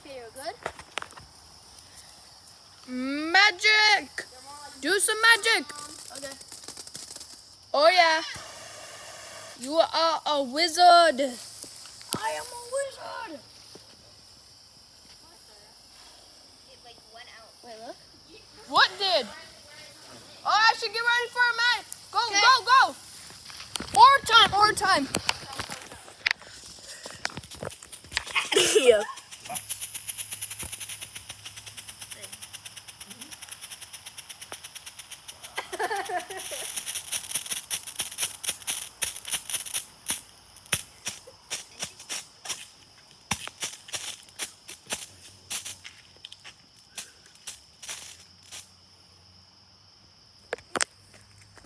Okay, you're good? Magic! Do some magic! Okay. Oh yeah. You are a wizard. I am a wizard. It like went out. Wait, look. What did? Oh, I should get ready for a match. Go, Okay. go, go. Or time. Yeah.